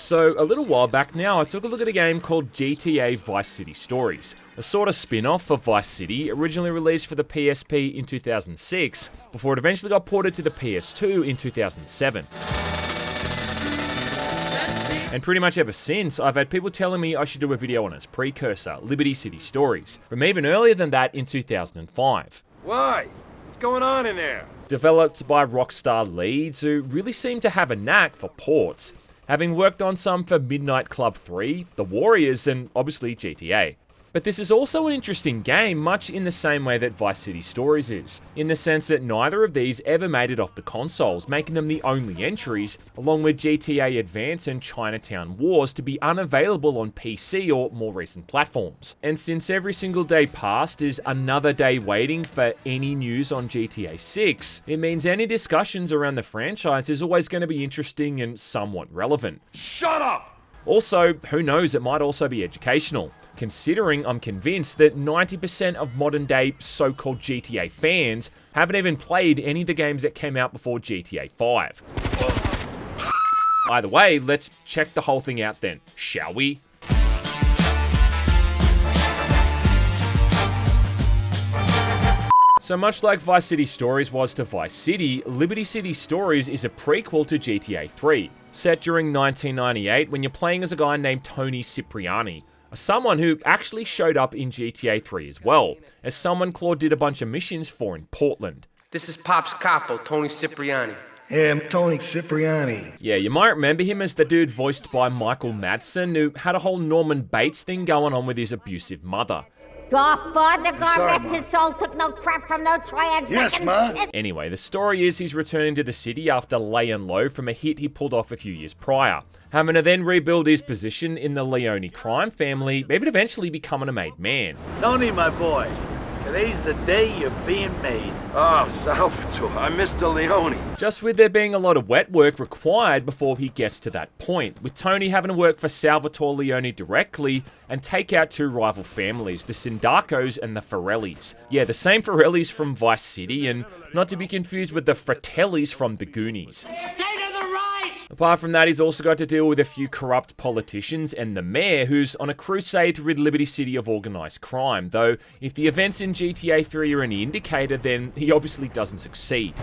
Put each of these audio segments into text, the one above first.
So, a little while back now, I took a look at a game called GTA Vice City Stories, a sort of spin-off of Vice City, originally released for the PSP in 2006, before it eventually got ported to the PS2 in 2007. And pretty much ever since, I've had people telling me I should do a video on its precursor, Liberty City Stories, from even earlier than that in 2005. Why? What's going on in there? Developed by Rockstar Leeds, who really seem to have a knack for ports, having worked on some for Midnight Club 3, The Warriors, and obviously GTA. But this is also an interesting game, much in the same way that Vice City Stories is, in the sense that neither of these ever made it off the consoles, making them the only entries, along with GTA Advance and Chinatown Wars, to be unavailable on PC or more recent platforms. And since every single day past is another day waiting for any news on GTA 6, it means any discussions around the franchise is always going to be interesting and somewhat relevant. Shut up! Also, who knows, it might also be educational, considering I'm convinced that 90% of modern day so-called GTA fans haven't even played any of the games that came out before GTA 5. Either way, let's check the whole thing out then, shall we? So much like Vice City Stories was to Vice City, Liberty City Stories is a prequel to GTA 3, set during 1998 when you're playing as a guy named Tony Cipriani, someone who actually showed up in GTA 3 as well, as someone Claude did a bunch of missions for in Portland. This is Pop's capo, Tony Cipriani. Yeah, I'm Tony Cipriani. Yeah, you might remember him as the dude voiced by Michael Madsen, who had a whole Norman Bates thing going on with his abusive mother. Godfather, God rest his soul, took no crap from no triads. Yes, Ma. Anyway, the story is he's returning to the city after laying low from a hit he pulled off a few years prior, having to then rebuild his position in the Leone crime family, even eventually becoming a made man. Tony, my boy, today's the day you're being made. Oh, Salvatore, I'm Mr. Leone. Just with there being a lot of wet work required before he gets to that point, with Tony having to work for Salvatore Leone directly and take out two rival families, the Sindacos and the Forellis. Yeah, the same Forellis from Vice City, and not to be confused with the Fratellis from the Goonies. Apart from that, he's also got to deal with a few corrupt politicians and the mayor, who's on a crusade to rid Liberty City of organised crime, though if the events in GTA 3 are any indicator, then he obviously doesn't succeed.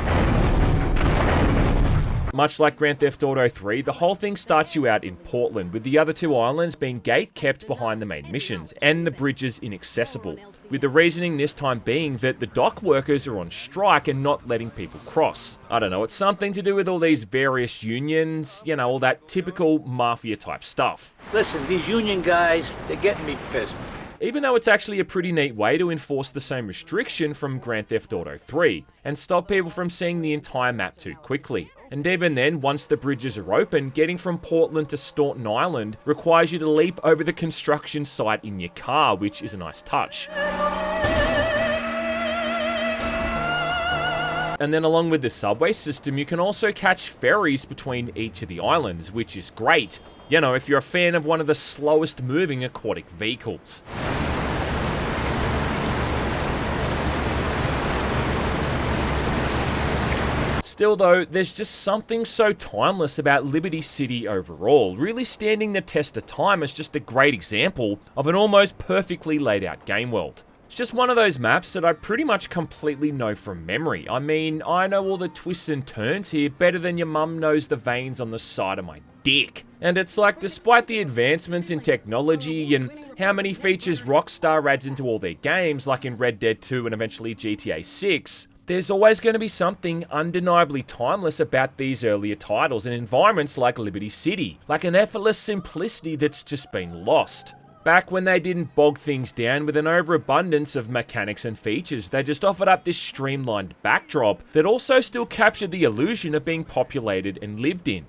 Much like Grand Theft Auto 3, the whole thing starts you out in Portland, with the other two islands being gate-kept behind the main missions, and the bridges inaccessible, with the reasoning this time being that the dock workers are on strike and not letting people cross. I don't know, it's something to do with all these various unions, you know, all that typical mafia-type stuff. Listen, these union guys, they're getting me pissed. Even though it's actually a pretty neat way to enforce the same restriction from Grand Theft Auto 3, and stop people from seeing the entire map too quickly. And even then, once the bridges are open, getting from Portland to Staunton Island requires you to leap over the construction site in your car, which is a nice touch. And then along with the subway system, you can also catch ferries between each of the islands, which is great. You know, if you're a fan of one of the slowest moving aquatic vehicles. Still though, there's just something so timeless about Liberty City overall, really standing the test of time as just a great example of an almost perfectly laid out game world. It's just one of those maps that I pretty much completely know from memory. I mean, I know all the twists and turns here better than your mum knows the veins on the side of my dick. And it's like, despite the advancements in technology and how many features Rockstar adds into all their games, like in Red Dead 2 and eventually GTA 6, there's always going to be something undeniably timeless about these earlier titles and environments like Liberty City, like an effortless simplicity that's just been lost. Back when they didn't bog things down with an overabundance of mechanics and features, they just offered up this streamlined backdrop that also still captured the illusion of being populated and lived in.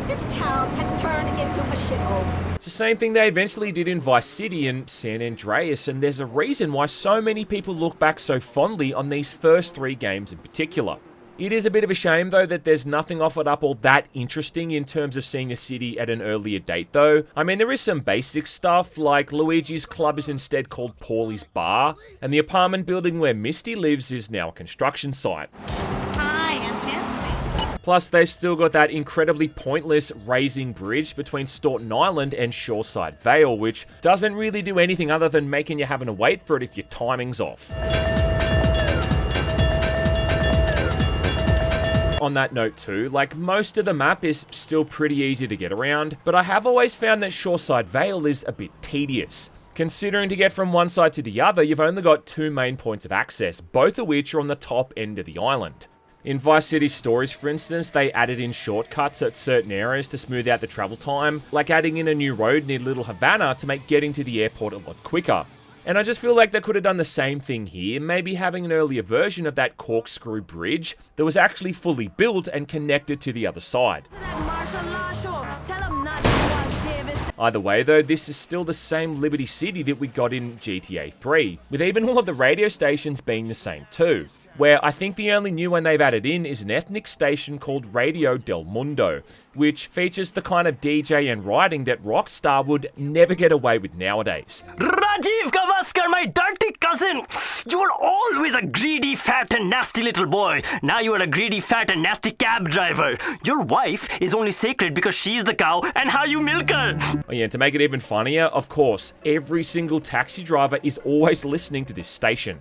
This town has turned into a shithole. It's the same thing they eventually did in Vice City and San Andreas, and there's a reason why so many people look back so fondly on these first three games in particular. It is a bit of a shame though that there's nothing offered up all that interesting in terms of seeing the city at an earlier date though. I mean, there is some basic stuff, like Luigi's Club is instead called Paulie's Bar, and the apartment building where Misty lives is now a construction site. Hi, I'm Misty. Plus, they've still got that incredibly pointless raising bridge between Staunton Island and Shoreside Vale, which doesn't really do anything other than making you having to wait for it if your timing's off. On that note too, like most of the map is still pretty easy to get around, but I have always found that Shoreside Vale is a bit tedious. Considering to get from one side to the other, you've only got 2 main points of access, both of which are on the top end of the island. In Vice City Stories, for instance, they added in shortcuts at certain areas to smooth out the travel time, like adding in a new road near Little Havana to make getting to the airport a lot quicker. And I just feel like they could have done the same thing here, maybe having an earlier version of that corkscrew bridge that was actually fully built and connected to the other side. Either way though, this is still the same Liberty City that we got in GTA 3, with even all of the radio stations being the same too. Where I think the only new one they've added in is an ethnic station called Radio Del Mundo, which features the kind of DJ and writing that Rockstar would never get away with nowadays. Rajiv Gavaskar, my dirty cousin! You were always a greedy, fat and nasty little boy. Now you are a greedy, fat and nasty cab driver. Your wife is only sacred because she's the cow and how you milk her. Oh yeah, to make it even funnier, of course, every single taxi driver is always listening to this station.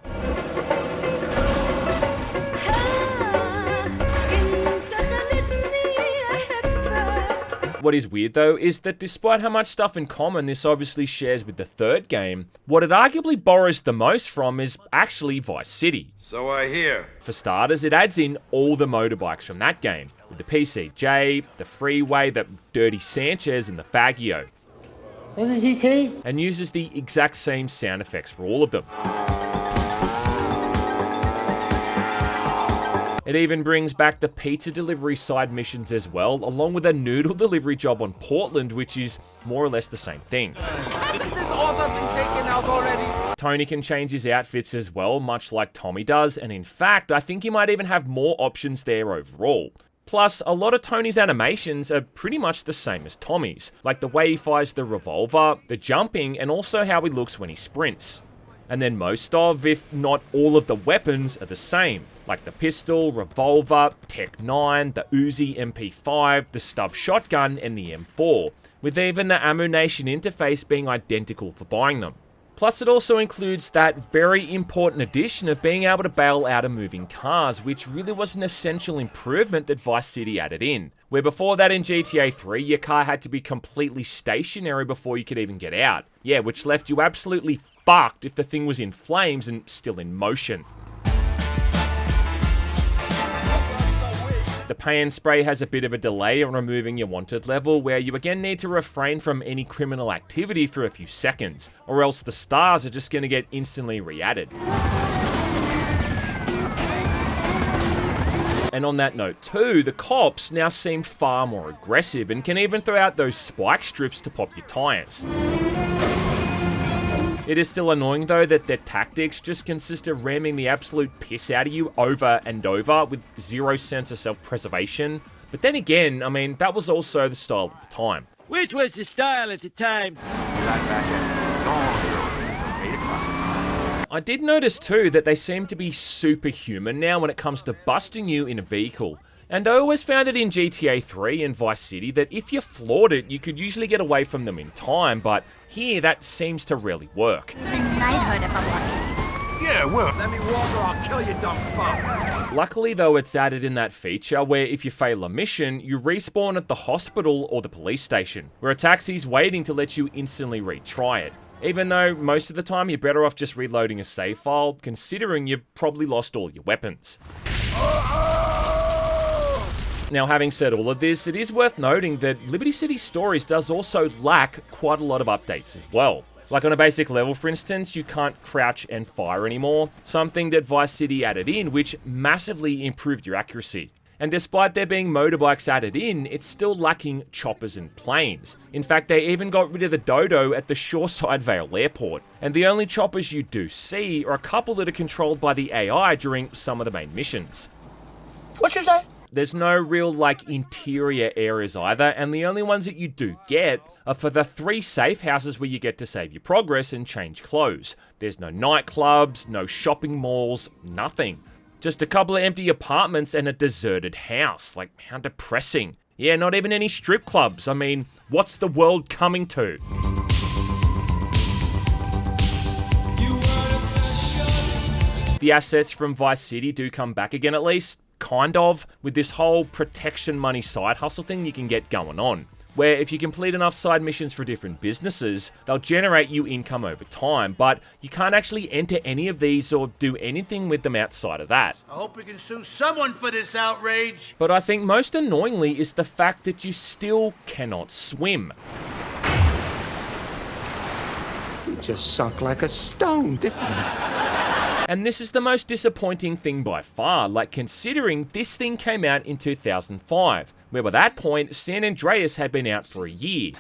What is weird though is that despite how much stuff in common this obviously shares with the third game, what it arguably borrows the most from is actually Vice City. So I hear. For starters, it adds in all the motorbikes from that game, with the PCJ, the Freeway, the Dirty Sanchez and the Faggio. What did he say? And uses the exact same sound effects for all of them. It even brings back the pizza delivery side missions as well, along with a noodle delivery job on Portland, which is more or less the same thing. Tony can change his outfits as well, much like Tommy does, and in fact, I think he might even have more options there overall. Plus, a lot of Tony's animations are pretty much the same as Tommy's, like the way he fires the revolver, the jumping, and also how he looks when he sprints. And then most of, if not all of the weapons are the same, like the pistol, revolver, Tech 9, the Uzi MP5, the stub shotgun, and the M4, with even the ammunition interface being identical for buying them. Plus it also includes that very important addition of being able to bail out of moving cars, which really was an essential improvement that Vice City added in. Where before that in GTA 3, your car had to be completely stationary before you could even get out. Yeah, which left you absolutely fucked if the thing was in flames and still in motion. The pay and spray has a bit of a delay on removing your wanted level, where you again need to refrain from any criminal activity for a few seconds, or else the stars are just going to get instantly re-added. And on that note too, the cops now seem far more aggressive and can even throw out those spike strips to pop your tires. It is still annoying though that their tactics just consist of ramming the absolute piss out of you over and over with zero sense of self-preservation. But then again, I mean, that was also the style at the time. Which was the style at the time? I did notice too that they seem to be superhuman now when it comes to busting you in a vehicle. And I always found it in GTA 3 and Vice City that if you floored it, you could usually get away from them in time, but here that seems to rarely work. Knighthood if I'm lucky. Yeah, well. Let me walk or I'll kill you, dumb fuck. Luckily though, it's added in that feature where if you fail a mission, you respawn at the hospital or the police station, where a taxi's waiting to let you instantly retry it. Even though most of the time you're better off just reloading a save file, considering you've probably lost all your weapons. Now, having said all of this, it is worth noting that Liberty City Stories does also lack quite a lot of updates as well. Like on a basic level, for instance, you can't crouch and fire anymore, something that Vice City added in, which massively improved your accuracy. And despite there being motorbikes added in, it's still lacking choppers and planes. In fact, they even got rid of the dodo at the Shoreside Vale Airport. And the only choppers you do see are a couple that are controlled by the AI during some of the main missions. What you say? There's no real, interior areas either, and the only ones that you do get are for the 3 safe houses where you get to save your progress and change clothes. There's no nightclubs, no shopping malls, nothing. Just a couple of empty apartments and a deserted house. Like, how depressing. Yeah, not even any strip clubs. I mean, what's the world coming to? The assets from Vice City do come back again, at least, kind of, with this whole protection money side hustle thing you can get going on, where if you complete enough side missions for different businesses, they'll generate you income over time, but you can't actually enter any of these or do anything with them outside of that. I hope we can sue someone for this outrage. But I think most annoyingly is the fact that you still cannot swim. You just sunk like a stone, didn't you? And this is the most disappointing thing by far, like considering this thing came out in 2005, where by that point, San Andreas had been out for a year.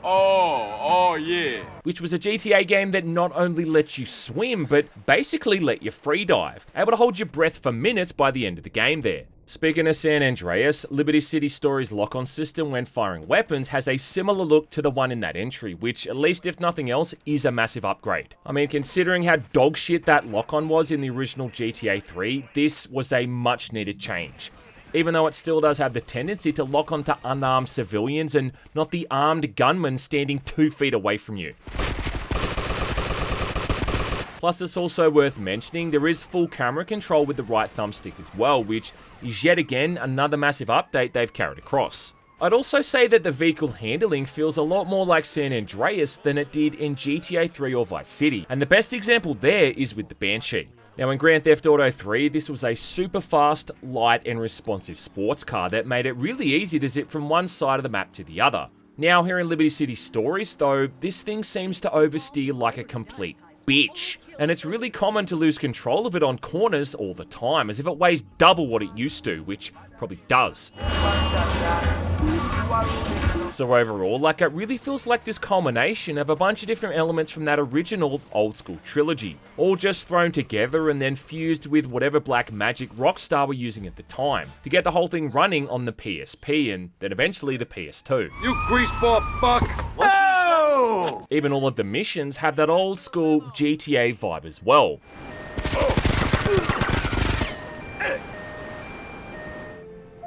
Oh yeah. Which was a GTA game that not only lets you swim, but basically let you free dive, able to hold your breath for minutes by the end of the game there. Speaking of San Andreas, Liberty City Stories' lock-on system when firing weapons has a similar look to the one in that entry, which, at least if nothing else, is a massive upgrade. I mean, considering how dogshit that lock-on was in the original GTA 3, this was a much-needed change. Even though it still does have the tendency to lock onto unarmed civilians and not the armed gunman standing 2 feet away from you. Plus, it's also worth mentioning there is full camera control with the right thumbstick as well, which is yet again another massive update they've carried across. I'd also say that the vehicle handling feels a lot more like San Andreas than it did in GTA 3 or Vice City, and the best example there is with the Banshee. Now in Grand Theft Auto 3, this was a super fast, light and responsive sports car that made it really easy to zip from one side of the map to the other. Now here in Liberty City Stories though, this thing seems to oversteer like a complete bitch. And it's really common to lose control of it on corners all the time, as if it weighs double what it used to, which probably does. So overall, like, it really feels like this culmination of a bunch of different elements from that original old school trilogy, all just thrown together and then fused with whatever black magic Rockstar were using at the time, to get the whole thing running on the PSP and then eventually the PS2. You greaseball fuck! Oh! Even all of the missions have that old school GTA vibe as well.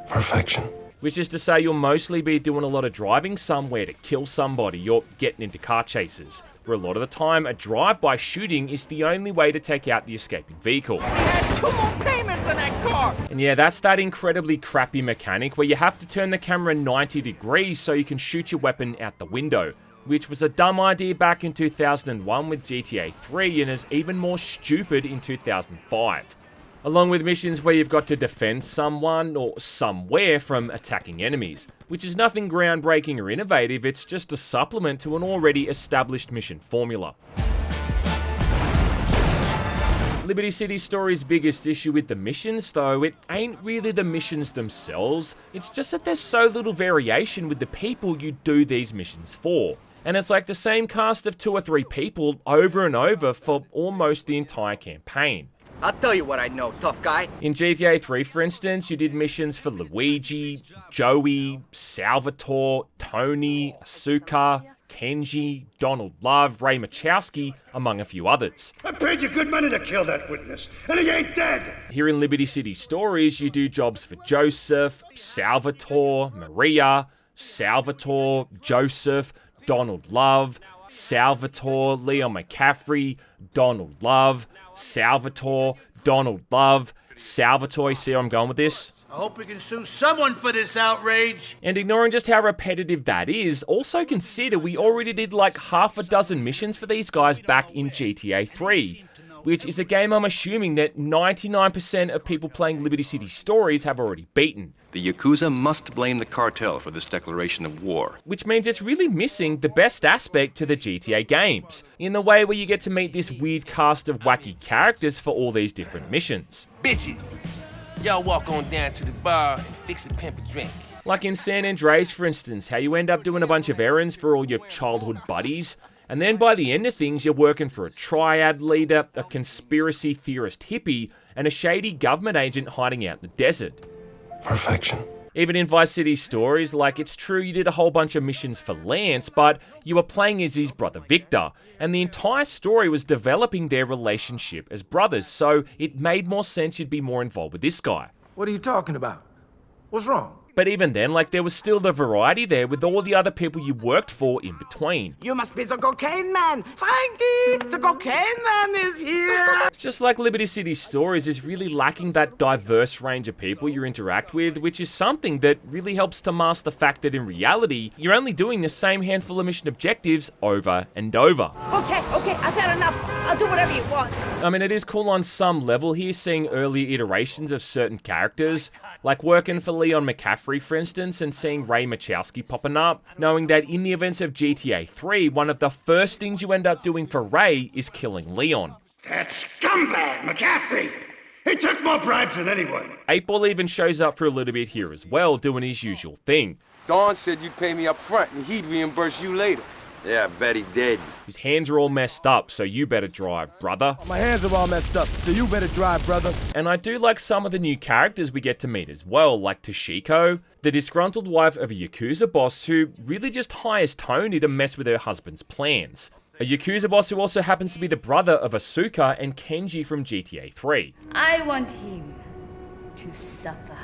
Perfection. Which is to say you'll mostly be doing a lot of driving somewhere to kill somebody or getting into car chases, where a lot of the time a drive-by shooting is the only way to take out the escaping vehicle. We had 2 more payments on that car! And yeah, that's that incredibly crappy mechanic where you have to turn the camera 90 degrees so you can shoot your weapon out the window, which was a dumb idea back in 2001 with GTA 3 and is even more stupid in 2005. Along with missions where you've got to defend someone or somewhere from attacking enemies, which is nothing groundbreaking or innovative, it's just a supplement to an already established mission formula. Liberty City Stories' biggest issue with the missions, though, it ain't really the missions themselves, it's just that there's so little variation with the people you do these missions for. And it's like the same cast of 2 or 3 people over and over for almost the entire campaign. I'll tell you what I know, tough guy. In GTA 3, for instance, you did missions for Luigi, Joey, Salvatore, Tony, Asuka, Kenji, Donald Love, Ray Machowski, among a few others. I paid you good money to kill that witness, and he ain't dead! Here in Liberty City Stories, you do jobs for Joseph, Salvatore, Maria, Salvatore, Joseph, Donald Love, Salvatore, Leon McCaffrey, Donald Love, Salvatore, Donald Love, Salvatore. See where I'm going with this? I hope we can sue someone for this outrage. And ignoring just how repetitive that is, also consider we already did like half a dozen missions for these guys back in GTA 3, which is a game I'm assuming that 99% of people playing Liberty City Stories have already beaten. The Yakuza must blame the cartel for this declaration of war. Which means it's really missing the best aspect to the GTA games, in the way where you get to meet this weird cast of wacky characters for all these different missions. Bitches, y'all walk on down to the bar and fix a pimp a drink. Like in San Andreas, for instance, how you end up doing a bunch of errands for all your childhood buddies, and then by the end of things, you're working for a triad leader, a conspiracy theorist hippie, and a shady government agent hiding out in the desert. Perfection. Even in Vice City stories, like, it's true you did a whole bunch of missions for Lance, but you were playing as his brother Victor, and the entire story was developing their relationship as brothers, so it made more sense you'd be more involved with this guy. What are you talking about? What's wrong? But even then, like, there was still the variety there with all the other people you worked for in between. You must be the cocaine man! Frankie! The cocaine man is here! Just like Liberty City Stories is really lacking that diverse range of people you interact with, which is something that really helps to mask the fact that in reality, you're only doing the same handful of mission objectives over and over. Okay, I've had enough. I'll do whatever you want. I mean, it is cool on some level here seeing early iterations of certain characters, like working for Leon McCaffrey, for instance, and seeing Ray Machowski popping up, knowing that in the events of GTA 3, one of the first things you end up doing for Ray is killing Leon. That scumbag, McCaffrey! He took more bribes than anyone. 8-Ball even shows up for a little bit here as well, doing his usual thing. Don said you'd pay me up front and he'd reimburse you later. Yeah, I bet he did. His hands are all messed up, so you better drive, brother. My hands are all messed up, so you better drive, brother. And I do like some of the new characters we get to meet as well, like Toshiko, the disgruntled wife of a Yakuza boss who really just hires Tony to mess with her husband's plans. A Yakuza boss who also happens to be the brother of Asuka and Kenji from GTA 3. I want him to suffer.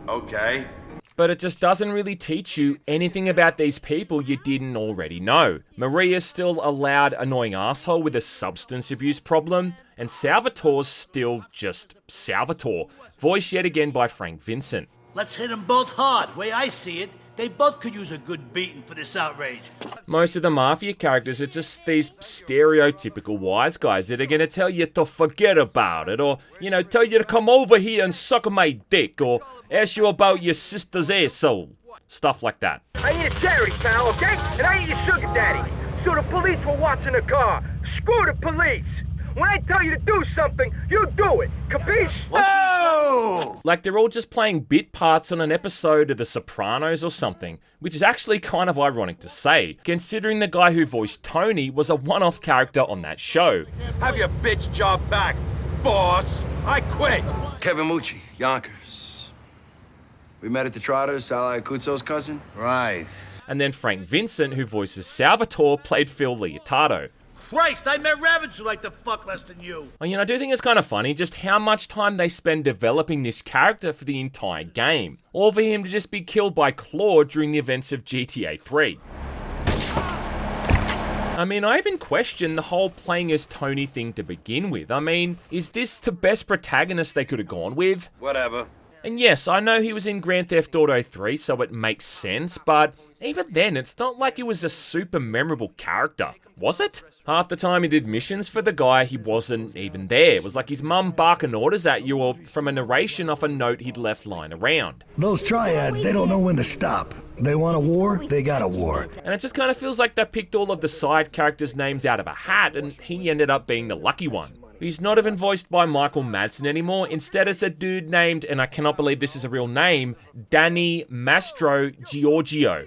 Okay. But it just doesn't really teach you anything about these people you didn't already know. Maria's still a loud, annoying asshole with a substance abuse problem, and Salvatore's still just Salvatore, voiced yet again by Frank Vincent. Let's hit them both hard. Way I see it, they both could use a good beating for this outrage. Most of the Mafia characters are just these stereotypical wise guys that are going to tell you to forget about it, or, you know, tell you to come over here and suck my dick, or ask you about your sister's asshole. Stuff like that. I ain't a charity, pal, okay? And I ain't your sugar daddy. So the police were watching the car. Screw the police. When I tell you to do something, you do it. Capiche? Oh! Like they're all just playing bit parts on an episode of The Sopranos or something, which is actually kind of ironic to say, considering the guy who voiced Tony was a one-off character on that show. Have your bitch job back, boss. I quit. Kevin Mucci, Yonkers. We met at the Trotters, Sal Ayacuzo's cousin? Right. And then Frank Vincent, who voices Salvatore, played Phil Leotardo. Christ, I met rabbits who like to fuck less than you. And you know, I do think it's kind of funny just how much time they spend developing this character for the entire game. Or for him to just be killed by Claude during the events of GTA 3. I mean, I even question the whole playing as Tony thing to begin with. I mean, is this the best protagonist they could have gone with? Whatever. And yes, I know he was in Grand Theft Auto 3, so it makes sense, but even then, it's not like he was a super memorable character, was it? Half the time he did missions for the guy, he wasn't even there. It was like his mum barking orders at you, or from a narration off a note he'd left lying around. Those triads, they don't know when to stop. They want a war, they got a war. And it just kind of feels like they picked all of the side characters' names out of a hat, and he ended up being the lucky one. He's not even voiced by Michael Madsen anymore. Instead, it's a dude named, and I cannot believe this is a real name, Danny Mastro Giorgio.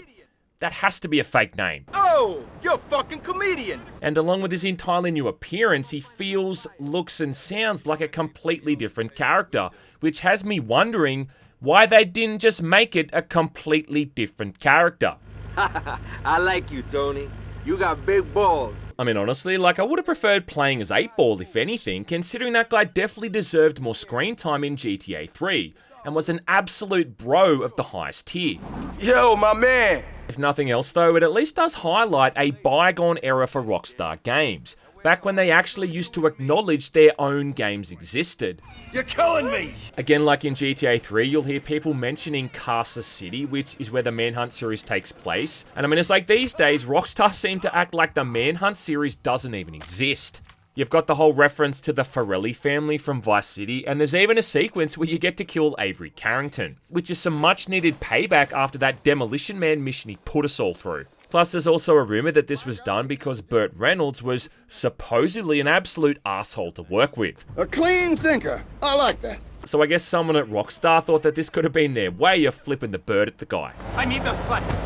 That has to be a fake name. Oh, you're a fucking comedian. And along with his entirely new appearance, he feels, looks, and sounds like a completely different character, which has me wondering why they didn't just make it a completely different character. I like you, Tony. You got big balls. I mean, honestly, like, I would have preferred playing as 8-Ball, if anything, considering that guy definitely deserved more screen time in GTA 3, and was an absolute bro of the highest tier. Yo, my man! If nothing else though, it at least does highlight a bygone era for Rockstar Games, back when they actually used to acknowledge their own games existed. You're killing me! Again, like in GTA 3, you'll hear people mentioning Casa City, which is where the Manhunt series takes place. And I mean, it's like these days, Rockstar seem to act like the Manhunt series doesn't even exist. You've got the whole reference to the Forelli family from Vice City, and there's even a sequence where you get to kill Avery Carrington, which is some much needed payback after that Demolition Man mission he put us all through. Plus, there's also a rumor that this was done because Burt Reynolds was supposedly an absolute asshole to work with. A clean thinker. I like that. So I guess someone at Rockstar thought that this could have been their way of flipping the bird at the guy. I need those buttons.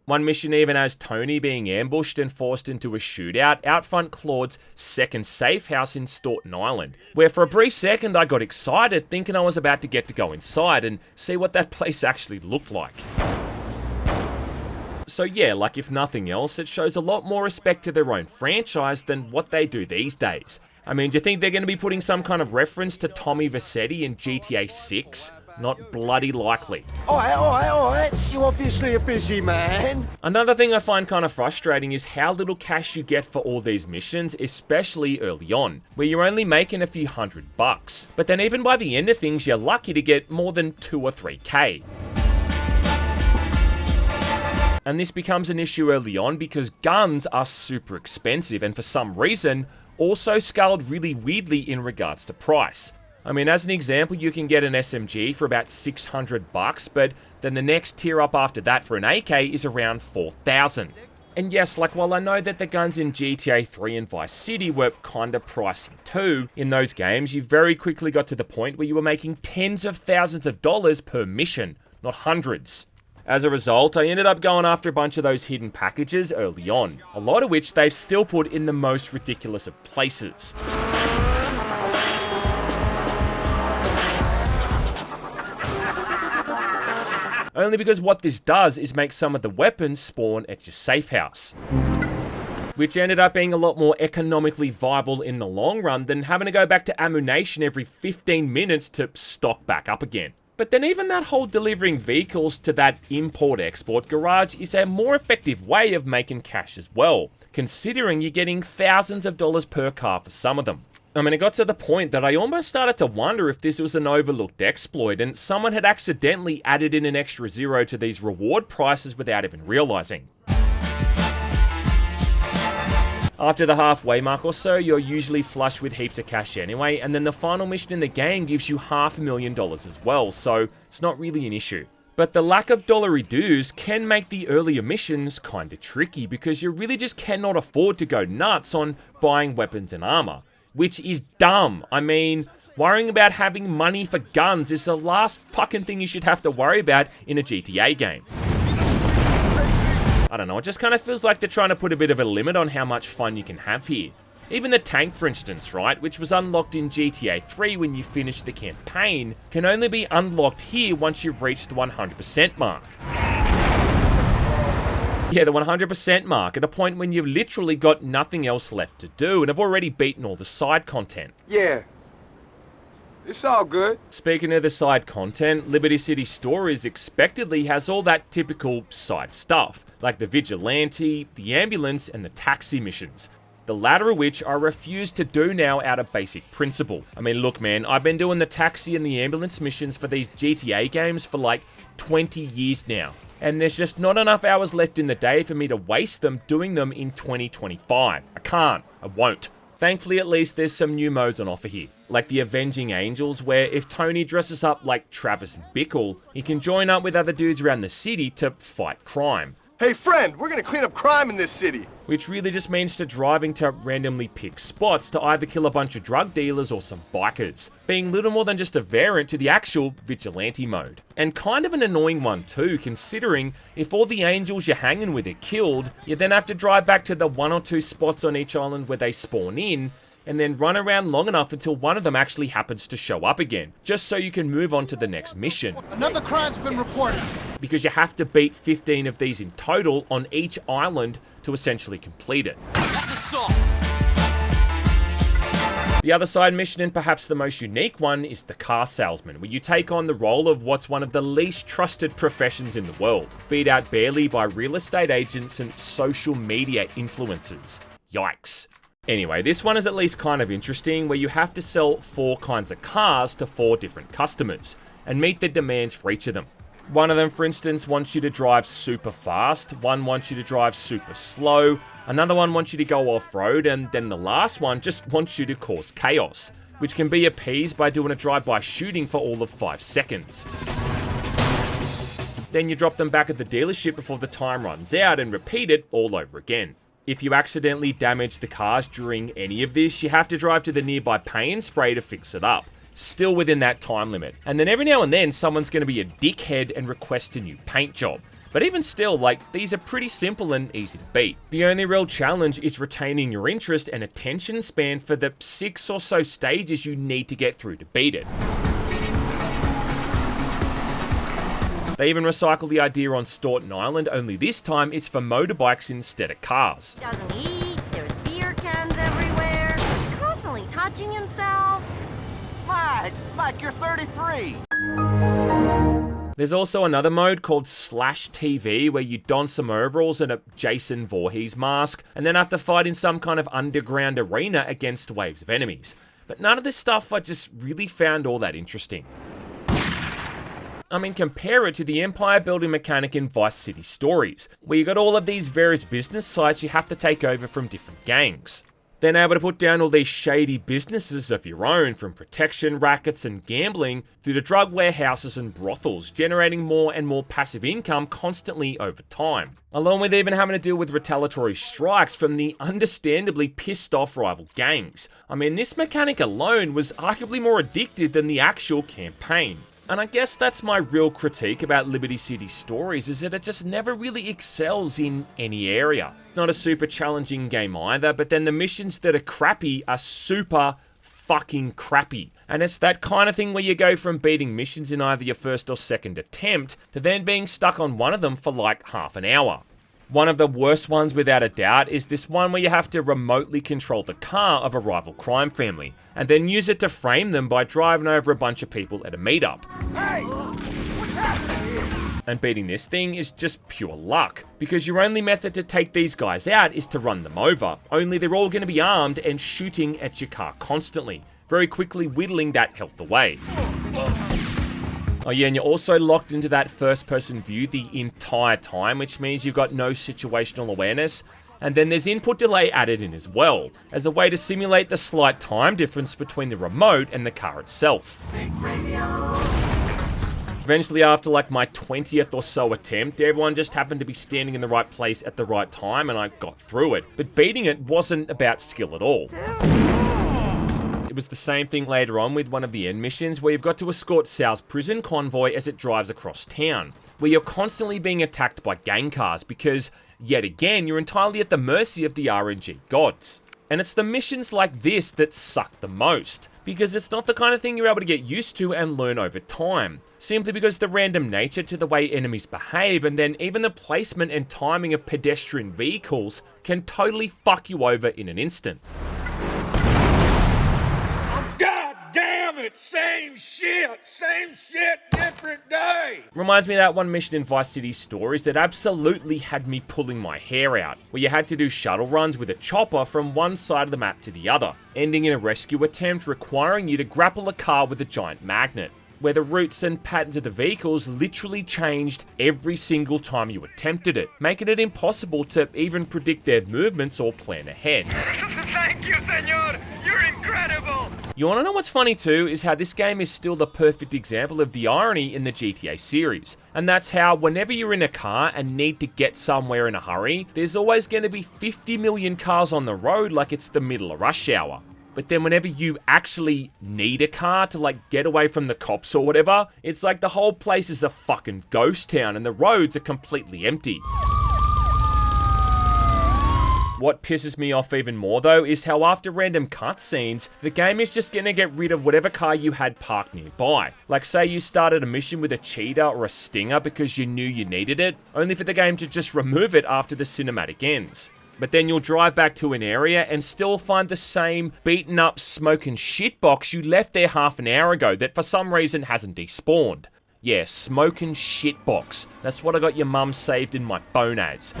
One mission even has Tony being ambushed and forced into a shootout out front Claude's second safe house in Staunton Island, where for a brief second I got excited thinking I was about to get to go inside and see what that place actually looked like. So yeah, like if nothing else, it shows a lot more respect to their own franchise than what they do these days. I mean, do you think they're going to be putting some kind of reference to Tommy Vercetti in GTA 6? Not bloody likely. Alright, you obviously a busy man. Another thing I find kind of frustrating is how little cash you get for all these missions, especially early on, where you're only making a few $100. But then even by the end of things, you're lucky to get more than 2 or 3k. And this becomes an issue early on because guns are super expensive and for some reason, also scaled really weirdly in regards to price. I mean, as an example, you can get an SMG for about $600, but then the next tier up after that for an AK is around $4,000. And yes, like while I know that the guns in GTA 3 and Vice City were kinda pricey too, in those games you very quickly got to the point where you were making tens of thousands of dollars per mission, not hundreds. As a result, I ended up going after a bunch of those hidden packages early on, a lot of which they've still put in the most ridiculous of places. Only because what this does is make some of the weapons spawn at your safe house, which ended up being a lot more economically viable in the long run than having to go back to ammunition every 15 minutes to stock back up again. But then even that whole delivering vehicles to that import-export garage is a more effective way of making cash as well, considering you're getting thousands of dollars per car for some of them. I mean, it got to the point that I almost started to wonder if this was an overlooked exploit and someone had accidentally added in an extra zero to these reward prices without even realizing. After the halfway mark or so, you're usually flush with heaps of cash anyway, and then the final mission in the game gives you $500,000 as well, so it's not really an issue. But the lack of dollary dues can make the earlier missions kinda tricky because you really just cannot afford to go nuts on buying weapons and armor, which is dumb. I mean, worrying about having money for guns is the last fucking thing you should have to worry about in a GTA game. I don't know, it just kind of feels like they're trying to put a bit of a limit on how much fun you can have here. Even the tank, for instance, right, which was unlocked in GTA 3 when you finished the campaign, can only be unlocked here once you've reached the 100% mark. Yeah, the 100% mark, at a point when you've literally got nothing else left to do and have already beaten all the side content. Yeah. It's all good. Speaking of the side content, Liberty City Stories expectedly has all that typical side stuff, like the vigilante, the ambulance, and the taxi missions. The latter of which I refuse to do now out of basic principle. I mean, look man, I've been doing the taxi and the ambulance missions for these GTA games for like 20 years now. And there's just not enough hours left in the day for me to waste them doing them in 2025. I can't. I won't. Thankfully, at least there's some new modes on offer here, like the Avenging Angels, where if Tony dresses up like Travis Bickle, he can join up with other dudes around the city to fight crime. Hey friend, we're gonna clean up crime in this city. Which really just means to driving to randomly picked spots to either kill a bunch of drug dealers or some bikers, being little more than just a variant to the actual vigilante mode. And kind of an annoying one too, considering if all the angels you're hanging with are killed, you then have to drive back to the 1 or 2 spots on each island where they spawn in, and then run around long enough until one of them actually happens to show up again, just so you can move on to the next mission. Another crime's been reported. Because you have to beat 15 of these in total on each island to essentially complete it. The other side mission, and perhaps the most unique one, is the car salesman, where you take on the role of what's one of the least trusted professions in the world, beat out barely by real estate agents and social media influencers. Yikes. Anyway, this one is at least kind of interesting, where you have to sell 4 kinds of cars to 4 different customers, and meet the demands for each of them. One of them, for instance, wants you to drive super fast, one wants you to drive super slow, another one wants you to go off-road, and then the last one just wants you to cause chaos, which can be appeased by doing a drive-by shooting for all of 5 seconds. Then you drop them back at the dealership before the time runs out and repeat it all over again. If you accidentally damage the cars during any of this, you have to drive to the nearby paint and spray to fix it up, still within that time limit. And then every now and then, someone's going to be a dickhead and request a new paint job, But even still, like, these are pretty simple and easy to beat. The only real challenge is retaining your interest and attention span for the 6 or so stages you need to get through to beat it. They even recycle the idea on Staunton Island, only this time it's for motorbikes instead of cars. Doesn't eat, there's beer cans everywhere. He's constantly touching himself. Mike, you're 33. There's also another mode called Slash TV where you don some overalls and a Jason Voorhees mask and then have to fight in some kind of underground arena against waves of enemies. But none of this stuff I just really found all that interesting. I mean, compare it to the empire building mechanic in Vice City Stories, where you got all of these various business sites you have to take over from different gangs. Then able to put down all these shady businesses of your own, from protection rackets and gambling through to drug warehouses and brothels, generating more and more passive income constantly over time. Along with even having to deal with retaliatory strikes from the understandably pissed off rival gangs. I mean, this mechanic alone was arguably more addictive than the actual campaign. And I guess that's my real critique about Liberty City Stories, is that it just never really excels in any area. Not a super challenging game either, but then the missions that are crappy are super fucking crappy. And it's that kind of thing where you go from beating missions in either your first or second attempt, to then being stuck on one of them for like half an hour. One of the worst ones without a doubt is this one where you have to remotely control the car of a rival crime family, and then use it to frame them by driving over a bunch of people at a meetup. Hey! What's happening here? And beating this thing is just pure luck, because your only method to take these guys out is to run them over, only they're all going to be armed and shooting at your car constantly, very quickly whittling that health away. Oh yeah, and you're also locked into that first-person view the entire time, which means you've got no situational awareness. And then there's input delay added in as well, as a way to simulate the slight time difference between the remote and the car itself. Eventually, after like my 20th or so attempt, everyone just happened to be standing in the right place at the right time and I got through it. But beating it wasn't about skill at all. It was the same thing later on with one of the end missions where you've got to escort Sal's prison convoy as it drives across town, where you're constantly being attacked by gang cars because, yet again, you're entirely at the mercy of the RNG gods. And it's the missions like this that suck the most, because it's not the kind of thing you're able to get used to and learn over time, simply because the random nature to the way enemies behave, and then even the placement and timing of pedestrian vehicles can totally fuck you over in an instant. Damn it, same shit, different day. Reminds me of that one mission in Vice City Stories that absolutely had me pulling my hair out, where you had to do shuttle runs with a chopper from one side of the map to the other, ending in a rescue attempt requiring you to grapple a car with a giant magnet, where the routes and patterns of the vehicles literally changed every single time you attempted it, making it impossible to even predict their movements or plan ahead. Thank you, senor. You're incredible. You want to know what's funny too, is how this game is still the perfect example of the irony in the GTA series. And that's how whenever you're in a car and need to get somewhere in a hurry, there's always going to be 50 million cars on the road like it's the middle of rush hour. But then whenever you actually need a car to like get away from the cops or whatever, it's like the whole place is a fucking ghost town and the roads are completely empty. What pisses me off even more though is how after random cutscenes, the game is just gonna get rid of whatever car you had parked nearby. Like say you started a mission with a cheetah or a stinger because you knew you needed it, only for the game to just remove it after the cinematic ends. But then you'll drive back to an area and still find the same beaten up smoking shitbox you left there half an hour ago that for some reason hasn't despawned. Yeah, smoking shitbox. That's what I got your mum saved in my phone as.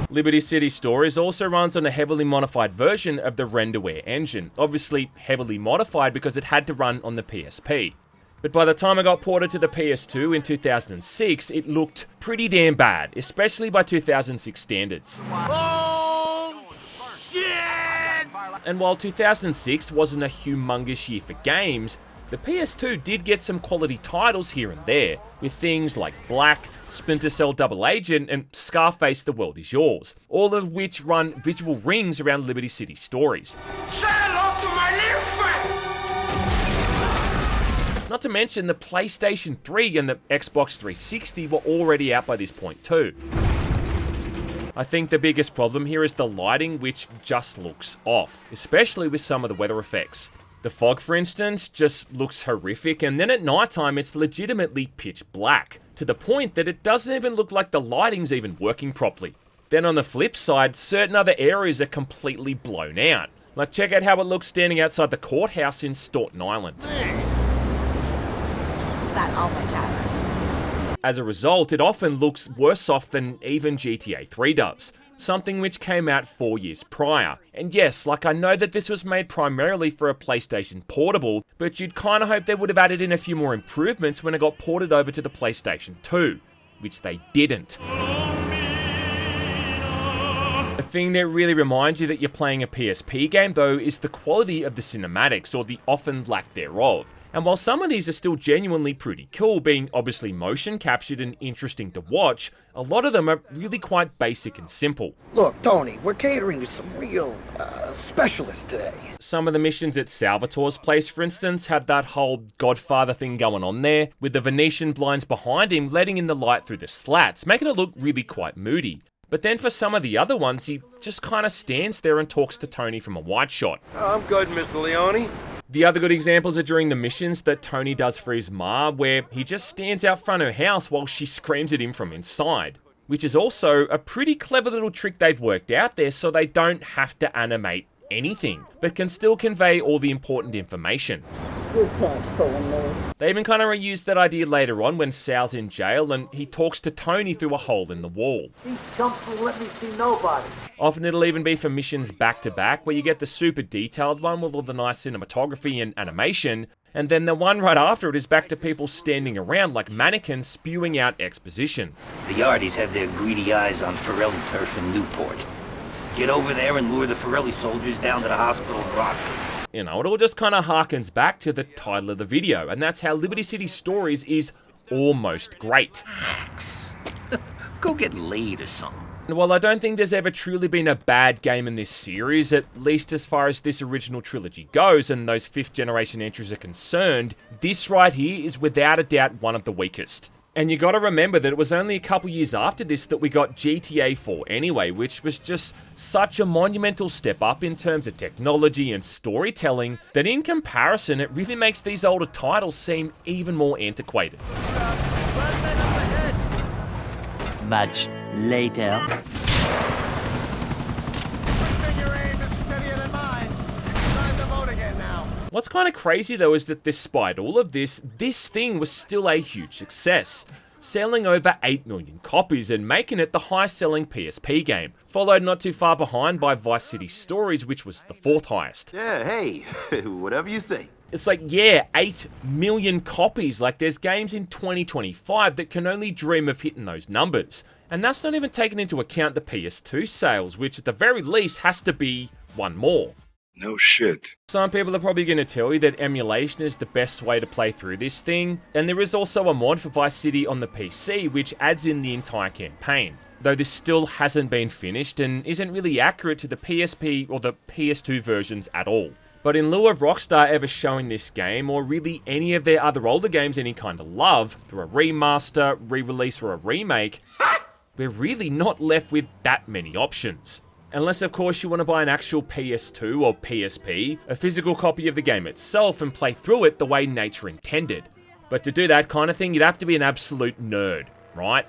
Liberty City Stories also runs on a heavily modified version of the Renderware engine, obviously heavily modified because it had to run on the PSP. But by the time I got ported to the PS2 in 2006, it looked pretty damn bad, especially by 2006 standards. Oh, shit! And while 2006 wasn't a humongous year for games, the PS2 did get some quality titles here and there, with things like Black, Splinter Cell Double Agent, and Scarface The World Is Yours, all of which run visual rings around Liberty City Stories. Say hello to my little friend! Not to mention the PlayStation 3 and the Xbox 360 were already out by this point too. I think the biggest problem here is the lighting, which just looks off, especially with some of the weather effects. The fog, for instance, just looks horrific, and then at nighttime it's legitimately pitch black, to the point that it doesn't even look like the lighting's even working properly. Then on the flip side, certain other areas are completely blown out. Like, check out how it looks standing outside the courthouse in Staten Island. As a result, it often looks worse off than even GTA 3 does, something which came out 4 years prior. And yes, like, I know that this was made primarily for a PlayStation Portable, but you'd kinda hope they would have added in a few more improvements when it got ported over to the PlayStation 2, which they didn't. The thing that really reminds you that you're playing a PSP game though is the quality of the cinematics, or the often lack thereof. And while some of these are still genuinely pretty cool, being obviously motion captured and interesting to watch, a lot of them are really quite basic and simple. Look, Tony, we're catering to some real specialists today. Some of the missions at Salvatore's place, for instance, have that whole Godfather thing going on there, with the Venetian blinds behind him letting in the light through the slats, making it look really quite moody. But then for some of the other ones, he just kind of stands there and talks to Tony from a wide shot. I'm good, Mr. Leone. The other good examples are during the missions that Tony does for his ma, where he just stands out front of her house while she screams at him from inside. Which is also a pretty clever little trick they've worked out there, so they don't have to animate anything, but can still convey all the important information. They even kind of reused that idea later on when Sal's in jail and he talks to Tony through a hole in the wall. These chumps will let me see nobody. Often it'll even be for missions back to back, where you get the super detailed one with all the nice cinematography and animation, and then the one right after it is back to people standing around like mannequins spewing out exposition. The Yardies have their greedy eyes on Forelli turf in Newport. Get over there and lure the Forelli soldiers down to the hospital in Rockford. You know, it all just kind of harkens back to the title of the video, and that's how Liberty City Stories is almost great. Hacks. Go get laid or something. And while I don't think there's ever truly been a bad game in this series, at least as far as this original trilogy goes and those 5th generation entries are concerned, this right here is without a doubt one of the weakest. And you gotta remember that it was only a couple years after this that we got GTA 4 anyway, which was just such a monumental step up in terms of technology and storytelling that in comparison it really makes these older titles seem even more antiquated. Much later. What's kind of crazy though is that despite all of this, this thing was still a huge success, selling over 8 million copies and making it the highest selling PSP game, followed not too far behind by Vice City Stories, which was the 4th highest. Yeah, hey, whatever you say. It's like, yeah, 8 million copies, like there's games in 2025 that can only dream of hitting those numbers. And that's not even taking into account the PS2 sales, which at the very least has to be one more. No shit. Some people are probably going to tell you that emulation is the best way to play through this thing, and there is also a mod for Vice City on the PC which adds in the entire campaign, though this still hasn't been finished and isn't really accurate to the PSP or the PS2 versions at all. But in lieu of Rockstar ever showing this game, or really any of their other older games any kind of love, through a remaster, re-release or a remake, we're really not left with that many options. Unless of course you want to buy an actual PS2 or PSP, a physical copy of the game itself and play through it the way nature intended. But to do that kind of thing, you'd have to be an absolute nerd, right?